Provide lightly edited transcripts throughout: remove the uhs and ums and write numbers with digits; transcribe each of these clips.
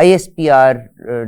ISPR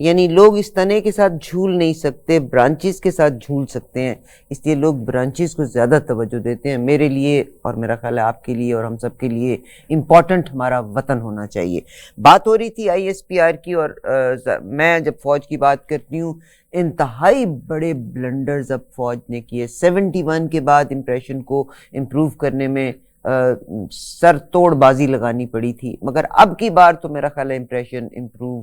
یعنی لوگ اس تنے کے ساتھ جھول نہیں سکتے، برانچز کے ساتھ جھول سکتے ہیں، اس لیے لوگ برانچز کو زیادہ توجہ دیتے ہیں. میرے لیے اور میرا خیال ہے آپ کے لیے اور ہم سب کے لیے امپورٹنٹ ہمارا وطن ہونا چاہیے. بات ہو رہی تھی آئی ایس پی آر کی، اور میں جب فوج کی بات کرتی ہوں انتہائی بڑے بلنڈرز اب فوج نے کیے. 71 کے بعد امپریشن کو امپروو کرنے میں سر توڑ بازی لگانی پڑی تھی، مگر اب کی بار تو میرا خیال ہے امپریشن امپروو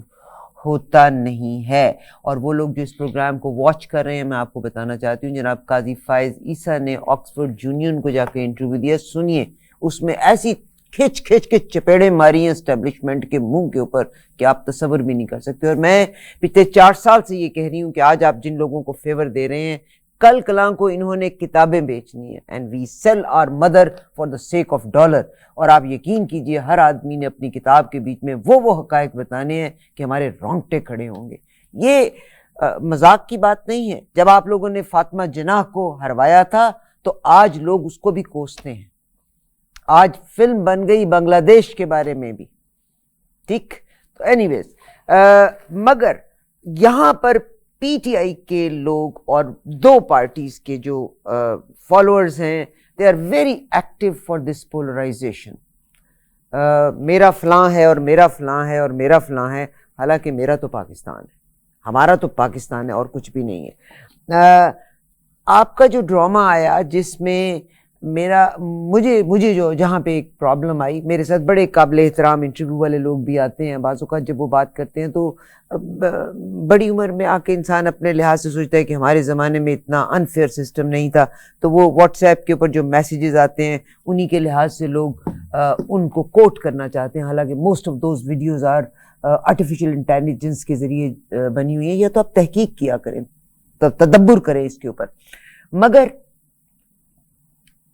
ہوتا نہیں ہے. اور وہ لوگ جو اس پروگرام کو واچ کر رہے ہیں، میں آپ کو بتانا چاہتی ہوں جناب قاضی فائز عیسیٰ نے آکسفورڈ یونین کو جا کے انٹرویو دیا، سنیے اس میں ایسی کھچ کھچ کے چپیڑے ماری ہیں اسٹیبلشمنٹ کے منہ کے اوپر کہ آپ تصور بھی نہیں کر سکتے. اور میں پچھلے 4 سال سے یہ کہہ رہی ہوں کہ آج آپ جن لوگوں کو فیور دے رہے ہیں، کل کلاں کو انہوں نے کتابیں بیچنی ہیں. And we sell our mother for the sake of dollar. اور آپ یقین کیجئے ہر آدمی نے اپنی کتاب کے بیچ میں وہ حقائق بتانے ہیں کہ ہمارے رونگٹے کھڑے ہوں گے. یہ مذاق کی بات نہیں ہے. جب آپ لوگوں نے فاطمہ جناح کو ہروایا تھا تو آج لوگ اس کو بھی کوستے ہیں. آج فلم بن گئی بنگلہ دیش کے بارے میں بھی، ٹھیک. تو اینی ویز مگر یہاں پر پی ٹی آئی کے لوگ اور 2 پارٹیز کے جو فالوورز ہیں، they are very active for this polarisation. میرا فلاں ہے اور میرا فلاں ہے اور میرا فلاں ہے، حالانکہ میرا تو پاکستان ہے، ہمارا تو پاکستان ہے اور کچھ بھی نہیں ہے. آپ کا جو ڈرامہ آیا جس میں مجھے جو جہاں پہ ایک پرابلم آئی، میرے ساتھ بڑے قابل احترام انٹرویو والے لوگ بھی آتے ہیں، بعض اوقات جب وہ بات کرتے ہیں تو بڑی عمر میں آ کے انسان اپنے لحاظ سے سوچتا ہے کہ ہمارے زمانے میں اتنا انفیئر سسٹم نہیں تھا، تو وہ واٹس ایپ کے اوپر جو میسیجز آتے ہیں انہی کے لحاظ سے لوگ ان کو کوٹ کرنا چاہتے ہیں، حالانکہ most of those videos are artificial intelligence کے ذریعے بنی ہوئی ہیں. یا تو آپ تحقیق کیا کریں، تدبر کریں اس کے اوپر. مگر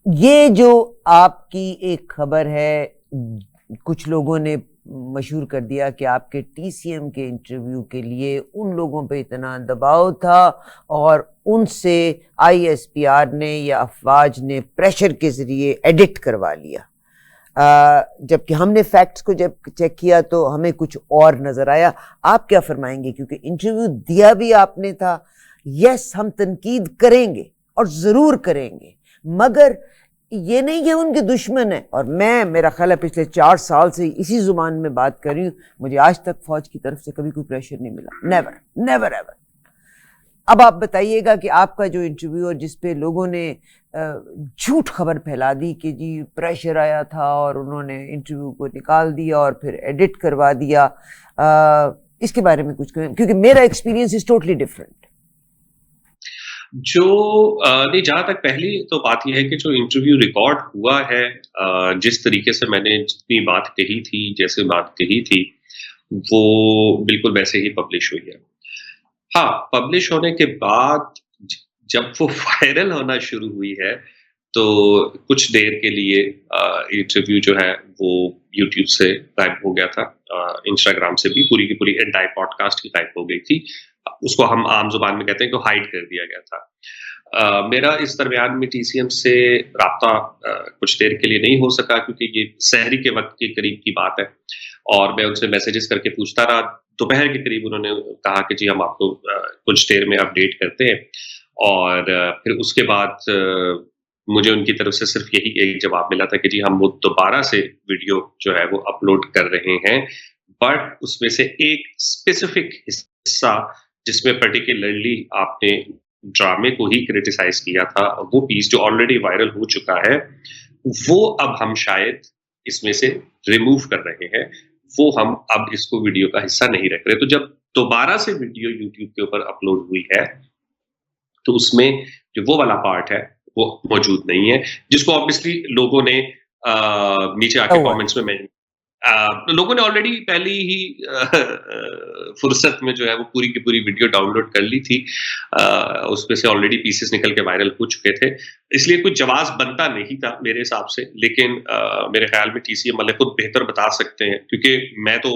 یہ جو آپ کی ایک خبر ہے، کچھ لوگوں نے مشہور کر دیا کہ آپ کے ٹی سی ایم کے انٹرویو کے لیے ان لوگوں پہ اتنا دباؤ تھا اور ان سے آئی ایس پی آر نے یا افواج نے پریشر کے ذریعے ایڈٹ کروا لیا. جبکہ ہم نے فیکٹس کو جب چیک کیا تو ہمیں کچھ اور نظر آیا. آپ کیا فرمائیں گے؟ کیونکہ انٹرویو دیا بھی آپ نے تھا. یس، ہم تنقید کریں گے اور ضرور کریں گے، مگر یہ نہیں کہ ان کے دشمن ہیں. اور میرا خیال ہے پچھلے 4 سال سے اسی زبان میں بات کر رہی ہوں، مجھے آج تک فوج کی طرف سے کبھی کوئی پریشر نہیں ملا. Never ever. اب آپ بتائیے گا کہ آپ کا جو انٹرویو جس پہ لوگوں نے جھوٹ خبر پھیلا دی کہ جی پریشر آیا تھا اور انہوں نے انٹرویو کو نکال دیا اور پھر ایڈٹ کروا دیا، اس کے بارے میں کچھ کہیں، کیونکہ میرا ایکسپیرینس از ٹوٹلی ڈفرینٹ. جو نہیں، جہاں تک پہلی تو بات یہ ہے کہ جو انٹرویو ریکارڈ ہوا ہے، جس طریقے سے میں نے جتنی بات کہی تھی، جیسے بات کہی تھی، وہ بالکل ویسے ہی پبلش ہوئی ہے. ہاں، پبلش ہونے کے بعد جب وہ وائرل ہونا شروع ہوئی ہے تو کچھ دیر کے لیے انٹرویو جو ہے وہ یوٹیوب سے غائب ہو گیا تھا، انسٹاگرام سے بھی پوری کی پوری انٹائر پوڈ کاسٹ کی غائب ہو گئی تھی. اس کو ہم عام زبان میں کہتے ہیں کہ ہائڈ کر دیا گیا تھا. میرا اس درمیان میں ٹی سی ایم سے رابطہ کچھ دیر کے لیے نہیں ہو سکا، کیونکہ یہ سحری کے وقت کے قریب کی بات ہے اور میں ان سے میسیجز کر کے پوچھتا رہا. دوپہر کے قریب انہوں نے کہا کہ جی ہم آپ کو کچھ دیر میں اپڈیٹ کرتے ہیں، اور پھر اس کے بعد مجھے ان کی طرف سے صرف یہی ایک جواب ملا تھا کہ جی ہم وہ دوبارہ سے ویڈیو جو ہے وہ اپلوڈ کر رہے ہیں، بٹ اس میں سے ایک اسپیسیفک حصہ جس میں پرٹیکولرلی آپ نے ڈرامے کو ہی کریٹیسائز کیا تھا، وہ پیس جو آلریڈی وائرل ہو چکا ہے، وہ اب ہم شاید اس میں سے ریموو کر رہے ہیں، وہ ہم اب اس کو ویڈیو کا حصہ نہیں رکھ رہے. تو جب دوبارہ سے ویڈیو یوٹیوب کے اوپر اپلوڈ ہوئی ہے تو اس میں جو وہ والا پارٹ ہے وہ موجود نہیں ہے، جس کو آبویسلی لوگوں نے نیچے آ کے کامنٹس میں لوگوں نے آلریڈی پہلی ہی فرصت میں جو ہے وہ پوری کی پوری ویڈیو ڈاؤن لوڈ کر لی تھی. اس میں سے آلریڈی پیسز نکل کے وائرل ہو چکے تھے، اس لیے کوئی جواز بنتا نہیں تھا میرے حساب سے. لیکن میرے خیال میں ٹی سی ایم والے خود بہتر بتا سکتے ہیں، کیونکہ میں تو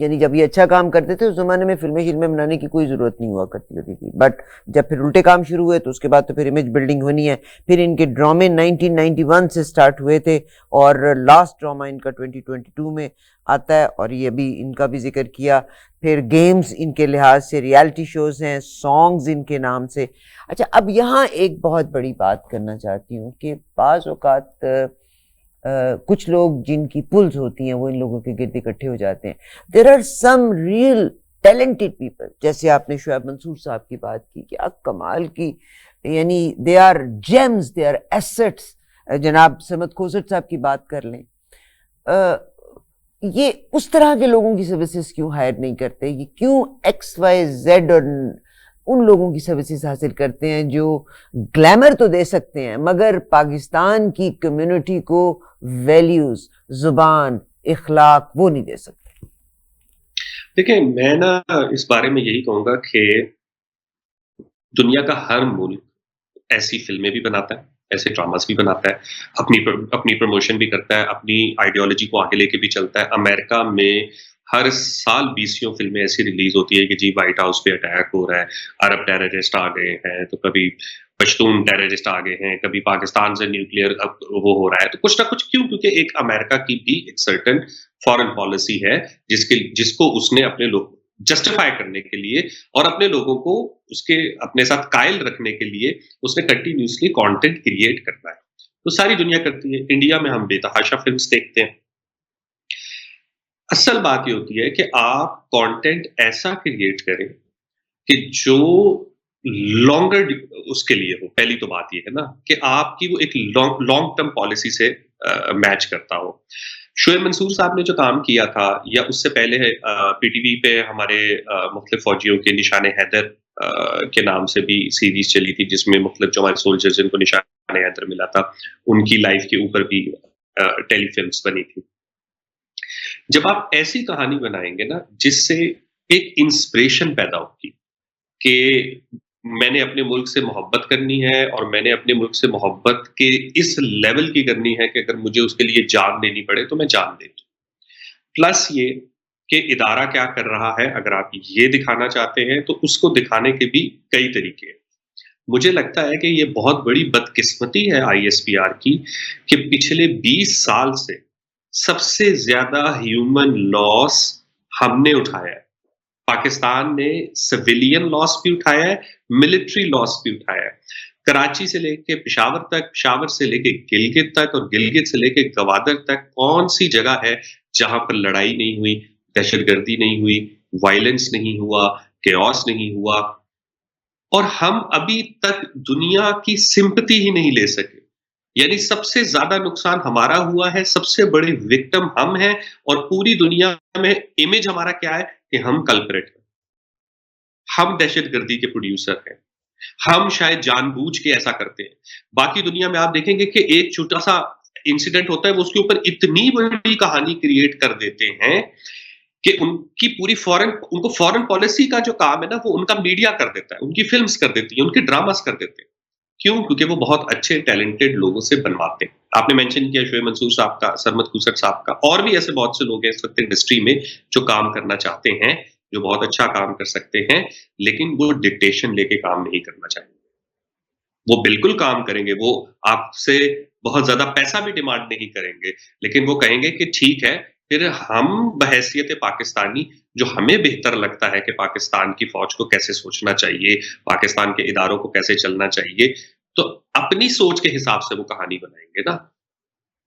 یعنی جب یہ اچھا کام کرتے تھے اس زمانے میں فلمیں بنانے کی کوئی ضرورت نہیں ہوا کرتی ہوتی تھی, بٹ جب پھر الٹے کام شروع ہوئے تو اس کے بعد تو پھر امیج بلڈنگ ہونی ہے. پھر ان کے ڈرامے 1991 سے سٹارٹ ہوئے تھے اور لاسٹ ڈرامہ ان کا 2022 میں آتا ہے, اور یہ بھی ان کا بھی ذکر کیا. پھر گیمز ان کے لحاظ سے, ریالٹی شوز ہیں, سانگز ان کے نام سے. اچھا, اب یہاں ایک بہت بڑی بات کرنا چاہتی ہوں کہ بعض اوقات کچھ لوگ جن کی پلز ہوتی ہیں وہ ان لوگوں کے گرد اکٹھے ہو جاتے ہیں. There are some real talented people, جیسے آپ نے شعیب منصور صاحب کی بات کی, کیا کمال کی, یعنی they are gems, they are assets. جناب سمد کھوسٹ صاحب کی بات کر لیں, یہ اس طرح کے لوگوں کی سروسز کیوں ہائر نہیں کرتے؟ یہ کیوں ایکس وائی زیڈ اور ان لوگوں کی سروسز حاصل کرتے ہیں جو گلیمر تو دے سکتے ہیں مگر پاکستان کی کمیونٹی کو ویلیوز, زبان, اخلاق وہ نہیں دے سکتے؟ دیکھیں, میں نا اس بارے میں یہی کہوں گا کہ دنیا کا ہر ملک ایسی فلمیں بھی بناتا ہے, ایسے ڈراماز بھی بناتا ہے, اپنی پروموشن بھی کرتا ہے, اپنی آئیڈیالوجی کو آگے لے کے بھی چلتا ہے. امریکہ میں ہر سال 20 فلمیں ایسی ریلیز ہوتی ہے کہ جی وائٹ ہاؤس پہ اٹیک ہو رہا ہے, عرب ٹیررسٹ آ گئے ہیں, تو کبھی پشتون ٹیررسٹ آ گئے ہیں, کبھی پاکستان سے نیوکلیئر وہ ہو رہا ہے. تو کچھ نہ کچھ, کیوں؟ کیونکہ ایک امریکہ کی بھی ایک سرٹن فارن پالیسی ہے جس کو اس نے اپنے لوگ جسٹیفائی کرنے کے لیے اور اپنے لوگوں کو اس کے اپنے ساتھ قائل رکھنے کے لیے اس نے کنٹینیوسلی کانٹینٹ کریٹ کرنا ہے. تو ساری دنیا کرتی ہے. انڈیا میں ہم بے تحاشا فلمز دیکھتے ہیں. اصل بات یہ ہوتی ہے کہ آپ کانٹینٹ ایسا کریٹ کریں کہ جو لانگر اس کے لیے ہو. پہلی تو بات یہ ہے نا کہ آپ کی وہ ایک لانگ ٹرم پالیسی سے میچ کرتا ہو. شعیب منصور صاحب نے جو کام کیا تھا, یا اس سے پہلے پی ٹی وی پہ ہمارے مختلف فوجیوں کے نشان حیدر کے نام سے بھی سیریز چلی تھی, جس میں مختلف جو ہمارے سولجرز جن کو نشان حیدر ملا تھا ان کی لائف کے اوپر بھی ٹیلی فلمز بنی تھی. جب آپ ایسی کہانی بنائیں گے نا جس سے ایک انسپریشن پیدا ہوگی کہ میں نے اپنے ملک سے محبت کرنی ہے, اور میں نے اپنے ملک سے محبت کے اس لیول کی کرنی ہے کہ اگر مجھے اس کے لیے جان دینی پڑے تو میں جان دے دوں. پلس یہ کہ ادارہ کیا کر رہا ہے, اگر آپ یہ دکھانا چاہتے ہیں تو اس کو دکھانے کے بھی کئی طریقے ہیں. مجھے لگتا ہے کہ یہ بہت بڑی بدقسمتی ہے آئی ایس پی آر کی کہ پچھلے 20 سال سے سب سے زیادہ ہیومن لاس ہم نے اٹھایا ہے. پاکستان نے سویلین لاس بھی اٹھایا ہے, ملٹری لاس بھی اٹھایا ہے. کراچی سے لے کے پشاور تک, پشاور سے لے کے گلگت تک, اور گلگت سے لے کے گوادر تک کون سی جگہ ہے جہاں پر لڑائی نہیں ہوئی, دہشت گردی نہیں ہوئی, وائلنس نہیں ہوا, کیوس نہیں ہوا, اور ہم ابھی تک دنیا کی سمپتی ہی نہیں لے سکے. یعنی سب سے زیادہ نقصان ہمارا ہوا ہے, سب سے بڑے وکٹم ہم ہیں, اور پوری دنیا میں امیج ہمارا کیا ہے کہ ہم کلپریٹ ہیں, ہم دہشت گردی کے پروڈیوسر ہیں, ہم شاید جان بوجھ کے ایسا کرتے ہیں. باقی دنیا میں آپ دیکھیں گے کہ ایک چھوٹا سا انسیڈنٹ ہوتا ہے, وہ اس کے اوپر اتنی بڑی کہانی کریٹ کر دیتے ہیں کہ ان کی پوری ان کو فورن پالیسی کا جو کام ہے نا وہ ان کا میڈیا کر دیتا ہے, ان کی فلمز کر دیتی ہیں, ان کے ڈراماز کر دیتے ہیں. کیوں؟ کیونکہ وہ بہت اچھے ٹیلنٹڈ لوگوں سے بنواتے ہیں. آپ نے مینشن کیا شعیب منصور صاحب کا, سرمد کھوسٹ صاحب کا, اور بھی ایسے بہت سے لوگ ہیں اس وقت انڈسٹری میں جو کام کرنا چاہتے ہیں, جو بہت اچھا کام کر سکتے ہیں, لیکن وہ ڈکٹیشن لے کے کام نہیں کرنا چاہیں گے. وہ بالکل کام کریں گے, وہ آپ سے بہت زیادہ پیسہ بھی ڈیمانڈ نہیں کریں گے, لیکن وہ کہیں گے کہ ٹھیک ہے, پھر ہم بحیثیت پاکستانی جو ہمیں بہتر لگتا ہے کہ پاکستان کی فوج کو کیسے سوچنا چاہیے, پاکستان کے اداروں کو کیسے چلنا چاہیے, تو اپنی سوچ کے حساب سے وہ کہانی بنائیں گے نا.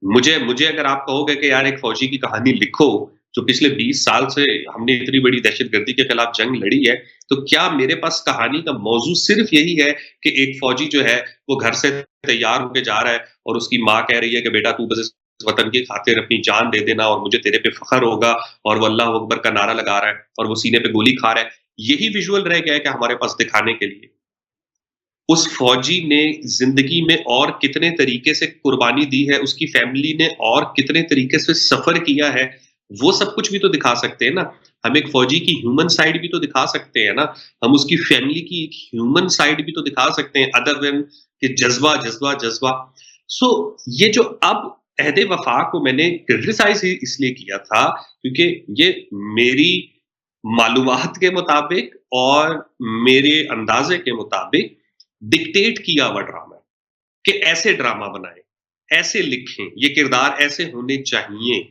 مجھے اگر آپ کہو گے کہ یار ایک فوجی کی کہانی لکھو جو پچھلے 20 سال سے ہم نے اتنی بڑی دہشت گردی کے خلاف جنگ لڑی ہے, تو کیا میرے پاس کہانی کا موضوع صرف یہی ہے کہ ایک فوجی جو ہے وہ گھر سے تیار ہو کے جا رہا ہے اور اس کی ماں کہہ رہی ہے کہ بیٹا تو بس وطن کی خاطر اپنی جان دے دینا اور مجھے تیرے پہ فخر ہوگا, اور وہ اللہ اکبر کا نعرہ لگا رہا ہے اور وہ سینے پہ گولی کھا رہا ہے, یہی ویژول رہ گیا ہے کہ ہمارے پاس دکھانے کے لیے. اس فوجی نے زندگی میں اور کتنے طریقے سے قربانی دی ہے, اس کی فیملی نے اور کتنے طریقے سے سفر کیا ہے, وہ سب کچھ بھی تو دکھا سکتے ہیں نا. ہم ایک فوجی کی ہیومن سائیڈ بھی تو دکھا سکتے ہیں نا, ہم اس کی فیملی کی ایک ہیومن سائیڈ بھی تو دکھا سکتے ہیں, ادر دین کہ جذبہ. سو یہ جو اب عہد وفا کو میں نے کرٹیسائز اس لیے کیا تھا کیونکہ یہ میری معلومات کے مطابق اور میرے اندازے کے مطابق ڈکٹیٹ کیا ہوا ڈرامہ ہے کہ ایسے ڈرامہ بنائیں، ایسے لکھیں، یہ کردار ایسے ہونے چاہیے.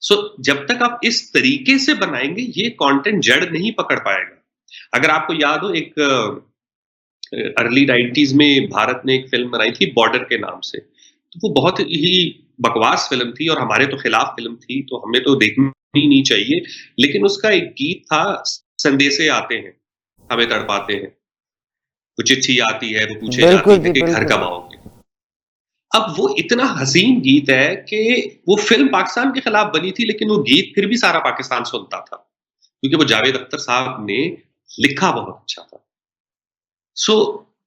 سو جب تک آپ اس طریقے سے بنائیں گے یہ کانٹینٹ جڑ نہیں پکڑ پائے گا. اگر آپ کو یاد ہو ایک ارلی 90s میں بھارت نے ایک فلم بنائی تھی بارڈر کے نام سے، تو وہ بہت ہی بکواس فلم تھی اور ہمارے تو خلاف فلم تھی، تو ہمیں تو دیکھنی ہی نہیں چاہیے. لیکن اس کا ایک گیت تھا، سندیسے آتے ہیں ہمیں تڑپاتے ہیں، وہ چٹھی آتی ہے، وہ پوچھے جاتی بالکل ہے جی کہ گھر بالکل. کب آؤ گے. اب وہ اتنا حسین گیت ہے کہ وہ فلم پاکستان کے خلاف بنی تھی لیکن وہ گیت پھر بھی سارا پاکستان سنتا تھا کیونکہ وہ جاوید اختر صاحب نے لکھا بہت اچھا تھا. سو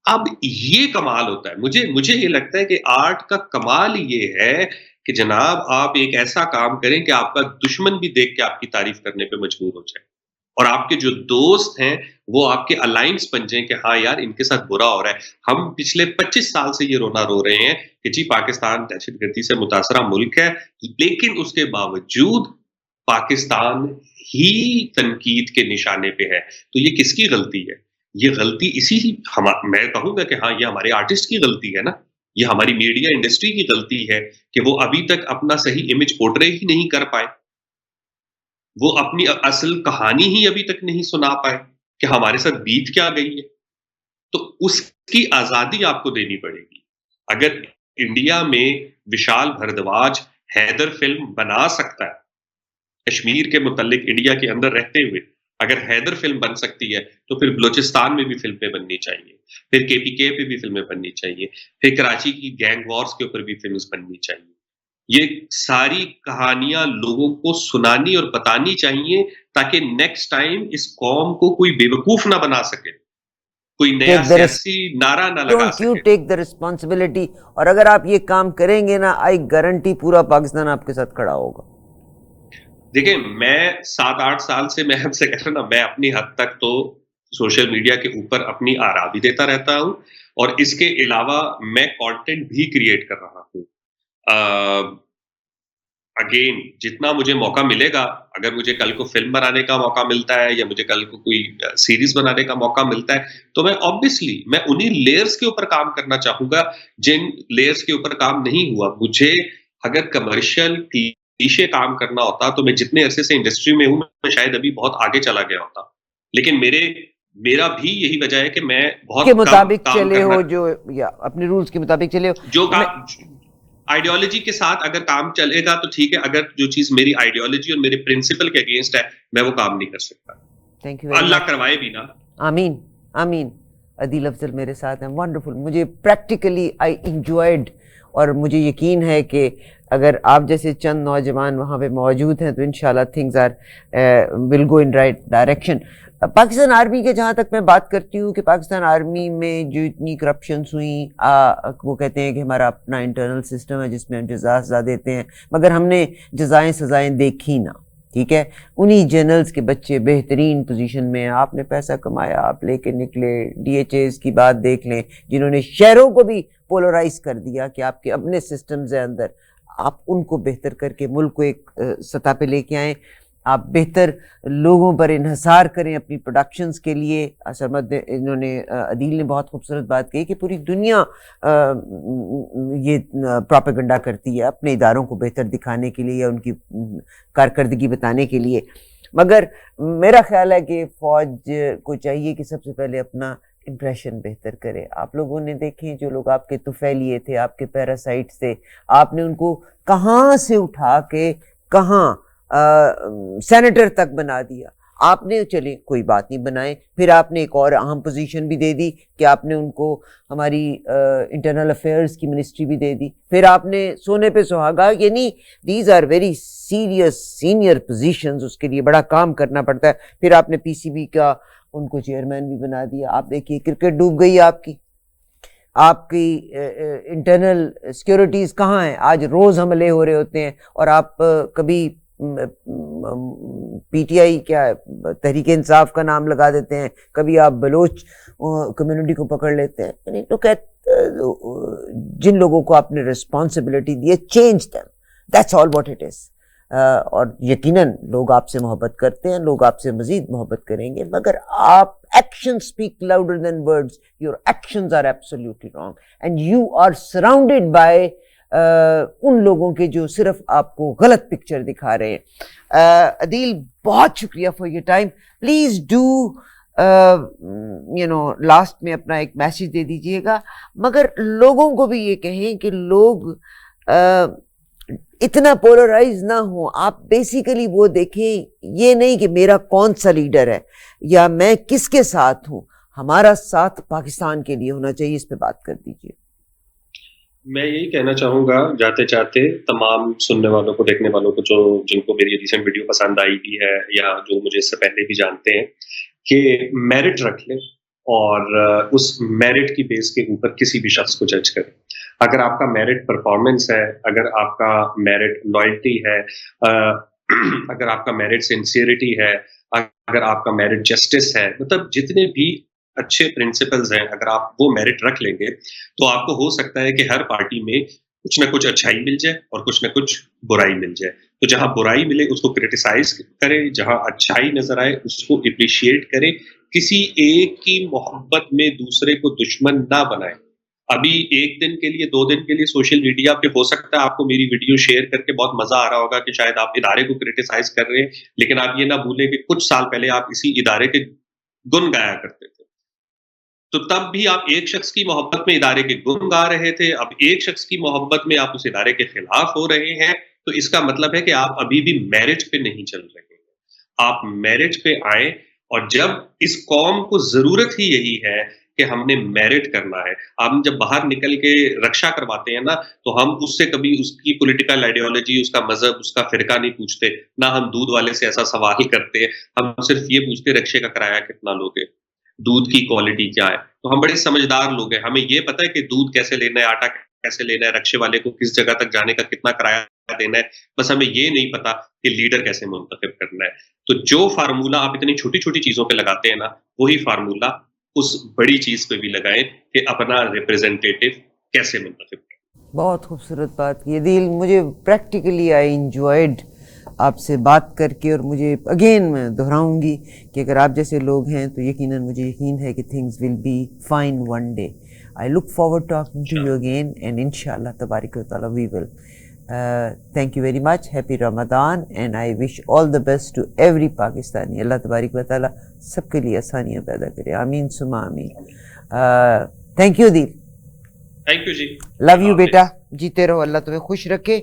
اب یہ کمال ہوتا ہے. مجھے یہ لگتا ہے کہ آرٹ کا کمال یہ ہے کہ جناب آپ ایک ایسا کام کریں کہ آپ کا دشمن بھی دیکھ کے آپ کی تعریف کرنے پہ مجبور ہو جائے اور آپ کے جو دوست ہیں وہ آپ کے الائنس بن جائیں کہ ہاں یار ان کے ساتھ برا ہو رہا ہے. ہم پچھلے 25 سال سے یہ رونا رو رہے ہیں کہ جی پاکستان دہشت گردی سے متاثرہ ملک ہے، لیکن اس کے باوجود پاکستان ہی تنقید کے نشانے پہ ہے. تو یہ کس کی غلطی ہے؟ یہ غلطی میں کہوں گا کہ ہاں یہ ہمارے آرٹسٹ کی غلطی ہے نا، یہ ہماری میڈیا انڈسٹری کی غلطی ہے کہ وہ ابھی تک اپنا صحیح امیج پورٹرے ہی نہیں کر پائے، وہ اپنی اصل کہانی ہی ابھی تک نہیں سنا پائے کہ ہمارے ساتھ بیت کیا گئی ہے. تو اس کی آزادی آپ کو دینی پڑے گی. اگر انڈیا میں وشال بھردواج حیدر فلم بنا سکتا ہے کشمیر کے متعلق انڈیا کے اندر رہتے ہوئے، اگر حیدر فلم بن سکتی ہے تو پھر بلوچستان میں بھی فلمیں بننی چاہیے، پھر KPK پہ بھی فلمیں بننی چاہیے، پھر کراچی کی گینگ وارز کے اوپر بھی فلمز بننی چاہیے. یہ ساری کہانیاں لوگوں کو سنانی اور بتانی چاہیے تاکہ نیکسٹ ٹائم اس قوم کو کوئی بیوقوف نہ بنا سکے، کوئی نیا ٹیک دا سیاسی نعرہ نہ لگا ڈونٹ یو سکے. ٹیک دا ریسپانسبلٹی. اور اگر آپ یہ کام کریں گے نا آئی گارنٹی پورا پاکستان آپ کے ساتھ کھڑا ہوگا. دیکھیں میں 7-8 سال سے میں آپ سے کہہ رہا ہوں نا، میں اپنی حد تک تو سوشل میڈیا کے اوپر اپنی آرا بھی دیتا رہتا ہوں اور اس کے علاوہ میں کانٹینٹ بھی کریٹ کر رہا ہوں. اگین جتنا مجھے موقع ملے گا، اگر مجھے کل کو فلم بنانے کا موقع ملتا ہے یا مجھے کل کو کوئی سیریز بنانے کا موقع ملتا ہے تو میں آبویسلی میں انہی لیئرز کے اوپر کام کرنا چاہوں گا جن لیئرز کے اوپر کام نہیں ہوا. مجھے اگر کمرشل کلیشے کام کرنا ہوتا تو میں جتنے عرصے سے انڈسٹری میں ہوں میں شاید ابھی بہت آگے چلا گیا ہوتا. لیکن میرا بھی یہی وجہ ہے کہ میں کے بہت کم مطابق کام چلے کرنا، ہو جو یا اپنے رولز کے مطابق چلے ہو. جو آئیڈیالوجی کے ساتھ اگر کام چلے گا تو ٹھیک ہے، اگر جو چیز میری آئیڈیالوجی اور میرے پرنسپل کے اگینسٹ ہے میں وہ کام نہیں کر سکتا. تھینک یو ویری اللہ مچ. کروائے بھی نا. آمین آمین. عدیل افضل میرے ساتھ ہیں. ونڈرفل. مجھے پریکٹیکلی آئی انجوائڈ اور مجھے یقین ہے کہ اگر آپ جیسے چند نوجوان وہاں پہ موجود ہیں تو انشاءاللہ things will go in right direction. Pakistan army کے جہاں تک میں بات کرتی ہوں کہ پاکستان آرمی میں جو اتنی کرپشنس ہوئیں، وہ کہتے ہیں کہ ہمارا اپنا انٹرنل سسٹم ہے جس میں ہم جزا سزا دیتے ہیں، مگر ہم نے جزائیں سزائیں دیکھی نا. ٹھیک ہے، انہی جنرلز کے بچے بہترین پوزیشن میں ہیں. آپ نے پیسہ کمایا، آپ لے کے نکلے. DHAs کی بات دیکھ لیں جنہوں نے شہروں کو بھی پولرائز کر دیا کہ آپ کے اپنے سسٹمز ہیں اندر، آپ ان کو بہتر کر کے ملک کو ایک سطح پہ لے کے آئیں. آپ بہتر لوگوں پر انحصار کریں اپنی پروڈکشنز کے لیے. سرمد انہوں نے عدیل نے بہت خوبصورت بات کہی کہ پوری دنیا یہ پروپیگنڈا کرتی ہے اپنے اداروں کو بہتر دکھانے کے لیے یا ان کی کارکردگی بتانے کے لیے. مگر میرا خیال ہے کہ فوج کو چاہیے کہ سب سے پہلے اپنا امپریشن بہتر کرے. آپ لوگوں نے دیکھیں جو لوگ آپ کے طفیلیے تھے، آپ کے پیراسائٹس تھے، آپ نے ان کو کہاں سے اٹھا کے کہاں سینیٹر تک بنا دیا. آپ نے چلیں کوئی بات نہیں بنائیں، پھر آپ نے ایک اور اہم پوزیشن بھی دے دی کہ آپ نے ان کو ہماری انٹرنل افیئرز کی منسٹری بھی دے دی. پھر آپ نے سونے پہ سہاگا، یعنی these are very serious senior positions, اس کے لیے بڑا کام کرنا پڑتا ہے. پھر آپ نے PCB کا ان کو چیئرمین بھی بنا دیا. آپ دیکھیے کرکٹ ڈوب گئی آپ کی انٹرنل سیکورٹیز کہاں ہیں؟ آج روز حملے ہو رہے ہوتے ہیں اور آپ کبھی PTI کیا ہے تحریک انصاف کا نام لگا دیتے ہیں، کبھی آپ بلوچ کمیونٹی کو پکڑ لیتے ہیں. یعنی تو جن لوگوں کو آپ نے رسپانسبلٹی دی ہے change them, that's all what it is. اور یقیناً لوگ آپ سے محبت کرتے ہیں, لوگ آپ سے مزید محبت کریں گے, مگر آپ action speak louder than words. Your actions are absolutely wrong and you are surrounded by ان لوگوں کے جو صرف آپ کو غلط پکچر دکھا رہے ہیں. عدیل بہت شکریہ for your time. Please do last میں اپنا ایک میسیج دے دیجیے گا, مگر لوگوں کو بھی یہ کہیں کہ لوگ اتنا پولرائز نہ ہوں. آپ بیسیکلی وہ دیکھیں, یہ نہیں کہ میرا کون سا لیڈر ہے یا میں کس کے ساتھ ہوں, ہمارا ساتھ پاکستان کے لیے ہونا چاہیے. اس پہ بات کر دیجیے. میں یہی کہنا چاہوں گا جاتے جاتے تمام سننے والوں کو, دیکھنے والوں کو, جن کو میری ریسنٹ ویڈیو پسند آئی بھی ہے یا جو مجھے اس سے پہلے بھی جانتے ہیں, کہ میرٹ رکھ لیں اور اس میرٹ کی بیس کے اوپر کسی بھی شخص کو جج کریں. اگر آپ کا میرٹ پرفارمنس ہے, اگر آپ کا میرٹ لائلٹی ہے, اگر آپ کا میرٹ سنسیئرٹی ہے, اگر آپ کا میرٹ جسٹس ہے, مطلب جتنے بھی اچھے پرنسپلز ہیں, اگر آپ وہ میرٹ رکھ لیں گے تو آپ کو ہو سکتا ہے کہ ہر پارٹی میں کچھ نہ کچھ اچھائی مل جائے اور کچھ نہ کچھ برائی مل جائے. تو جہاں برائی ملے اس کو کرٹیسائز کرے, جہاں اچھائی نظر آئے اس کو اپریشیٹ کرے. کسی ایک کی محبت میں دوسرے کو دشمن نہ بنائے. ابھی ایک دن کے لیے, 2 دن کے لیے سوشل میڈیا پہ ہو سکتا ہے آپ کو میری ویڈیو شیئر کر کے بہت مزہ آ رہا ہوگا کہ شاید آپ ادارے کو کرٹیسائز کر رہے ہیں, لیکن آپ یہ نہ بھولیں کہ کچھ سال پہلے آپ اسی ادارے کے گن گایا کرتے تھے. تو تب بھی آپ ایک شخص کی محبت میں ادارے کے گن گا رہے تھے, اب ایک شخص کی محبت میں آپ اس ادارے کے خلاف ہو رہے ہیں. تو اس کا مطلب ہے کہ آپ ابھی بھی میرج پہ نہیں چل رہے ہیں. آپ میرج پہ آئیں, اور جب اس قوم کو ضرورت ہی یہی ہے کہ ہم نے میرٹ کرنا ہے. ہم جب باہر نکل کے رکشا کرواتے ہیں نا, تو ہم اس سے کبھی اس کی پولیٹیکل آئیڈیالوجی, اس کا مذہب, اس کا فرقہ نہیں پوچھتے. نہ ہم دودھ والے سے ایسا سوال کرتے ہیں, ہم صرف یہ پوچھتے رکشے کا کرایہ کتنا لوگے, دودھ کی کوالٹی کیا ہے. تو ہم بڑے سمجھدار لوگ ہیں, ہمیں یہ پتہ ہے کہ دودھ کیسے لینا ہے, آٹا کیسے لینا ہے, رکشے والے کو کس جگہ تک جانے کا کتنا کرایہ دینا ہے. بس ہمیں یہ نہیں پتا کہ لیڈر کیسے منتخب کرنا ہے. تو جو فارمولہ آپ اتنی چھوٹی چھوٹی چیزوں پہ لگاتے ہیں نا, وہی فارمولہ اس بڑی چیز پہ بھی لگائیں کہ اپنا ریپرزینٹیٹو کیسے منتخب کریں. بہت خوبصورت بات کی عدیل. مجھے پریکٹیکلی آئی انجوائڈ آپ سے بات کر کے, اور مجھے اگین میں دہراؤں گی کہ اگر آپ جیسے لوگ ہیں تو یقیناً مجھے یقین ہے کہ things will be fine one day. I look forward talking to you again and انشاءاللہ تبارک و تعالیٰ we will. Thank you very much. Happy Ramzan and I wish all the best to every Pakistani. اللہ تبارک و تعالیٰ سب کے لیے آسانیاں پیدا کرے. آمین ثم آمین. Thank you Adeel. Thank you ji. Love you بیٹا, جیتے رہو, اللہ تمہیں خوش رکھے.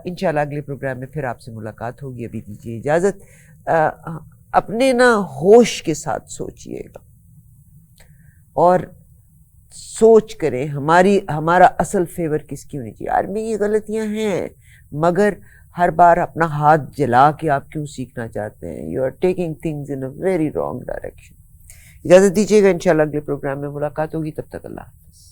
انشاءاللہ اگلے پروگرام میں پھر آپ سے ملاقات ہوگی. ابھی دیجیے اجازت. اپنے نا ہوش کے ساتھ سوچئے گا اور سوچ کریں ہمارا اصل فیور کس کی ہونی چاہیے. یار میں یہ غلطیاں ہیں, مگر ہر بار اپنا ہاتھ جلا کے آپ کیوں سیکھنا چاہتے ہیں. You are taking things in a very wrong direction. اجازت دیجیے گا, انشاءاللہ اگلے پروگرام میں ملاقات ہوگی. تب تک اللہ حافظ.